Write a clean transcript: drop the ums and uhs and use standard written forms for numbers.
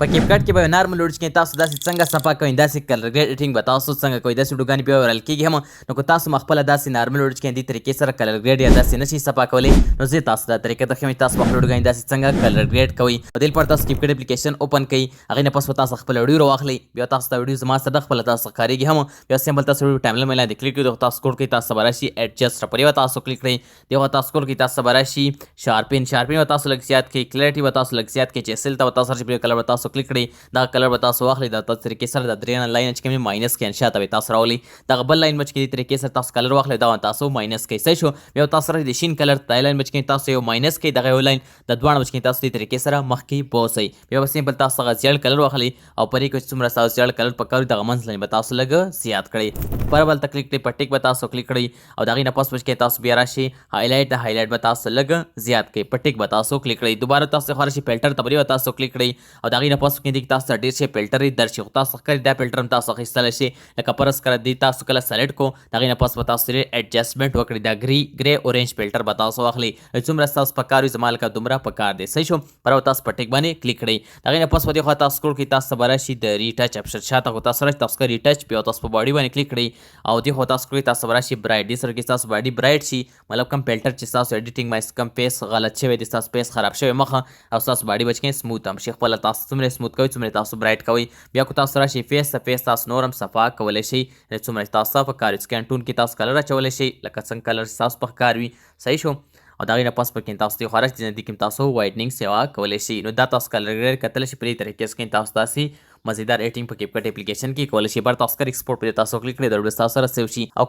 په کیپکټ کې به نارمل ویډیوز کې تاسو داسې څنګه صفا کوئ داسې کلر ګریډ به تاسو څنګه کوئ داسې ویډیوګانې بیا وایرل کېږي هم نو که تاسو هم خپله داسې نارمل ویډیوز کې دې طریقې سره کلر ګریډ یا داسې نشئ صفا کولی نو زه تاسو دا طریقه درښیم چې تاسو په خپلو ویډیوګانې داسې څنګه کلر ګریډ کوئ نو دې لپاره تاسو کیپکټ اپلیکیشن اوپن کړئ هغې نه پس به تاسو خپله ویډیو راواخلئ بیا تاسو دا ویډیو زما سره خپله تاسو ښکارېږي هم بیا سمبل تاسو ویډیو ټایملاین باندې لاندې کلیک کړئ دغه تاسو کوډ کوئ تاسو به راشي ایډجسټ پر یوه تاسو کلیک کړئ دغه تاسو کوډ کوئ تاسو به راشي شارپین به تاسو لږ زیات کړئ کلیرټي به تاسو لږ زیات کړئ چې اصل ته به تاسو راشي بیا کلر به تاسو کلیک کړئ دغه کلر به تاسو واخلئ د تاسو طریقې سره د درې لاین چې کوم ماینس کې انشاء ته به تاسو راولئ دغه بل لاین بچ کې دې طریقې سره تاسو کلر واخلئ دغه تاسو ماینس کوئ صحیح شو بیا تاسو راشي د شین کلر د لاین بچ کې تاسو یو ماینس کوئ دغه یو لاین د دواړه بچ کې تاسو دې طریقې سره مخکې بوسئ بیا به سمپل تاسو هغه زیړ کلر واخلئ او پرې کې څومره تاسو زیړ کلر پکار دغه منځ لاین به تاسو لږ زیات کړئ پر بل ته کلیک کړئ په ټیک به تاسو کلیک کړئ او دغې نه پس بچ کې تاسو بیا راشي هایلایټ به تاسو لږ زیات کړئ په ټیک به تاسو کلیک کړئ دوباره تاسو خو راشي فلټر ته به تاسو کلیک کړئ او دغې نه پس کې تاسو ډېر شي فلټر درشي خو تاسو ښکاري دا فلټر هم تاسو اخیستلی شئ لکه فرض کړه دې تاسو کله سلیکټ کو د هغې نه پس به تاسو ترې ایډجسټمنټ وکړئ دا ګرې اورینج فلټر به تاسو واخلئ څومره ستاسو پکار وي زما لکه دومره پکار دی صحیح شو پر تاسو په ټیک باندې کلیک کړئ د هغې نه پس به دې خوا تاسو سکرول کړئ تاسو به راشي د ریټچ اپشن شاته خو تاسو راشي تاسو که ریټچ بیا تاسو په باډي باندې کلیک کړئ او دې خوا تاسو کړئ تاسو به راشي برایټ دې سره کې تاسو باډي برایټ شي مطلب کوم فلټر چې ستاسو ایډیټینګ باندې کوم فیس غلط شوی دی ستاسو فیس خراب شوی مخه او ستاسو باډي بچ کې سموت هم شي خپله تاسو څومره سموت کوئ څومره تاسو برایټ کوئ بیا کو تاسو راشي فیس ته فیس تاسو نور هم صفا کولی شئ څومره تاسو په کار سکین ټون کې تاسو کلر اچولی شئ لکه څنګه کلر ستاسو په ښکار وي صحیح شو او د هغې نه پس پکې تاسو دې خوا راشي دې کې تاسو وایټنینګ سیوا کولی شئ نو دا تاسو کلر ګریډ کتلی شئ په دې طریقې سره تاسو داسې مزیدار ایډیټینګ په کیپکټ اپلیکیشن کې کولی شئ بر تاسو کر ایکسپورټ په دې تاسو کلیک کړئ د ویډیو تاسو سره سیو شي او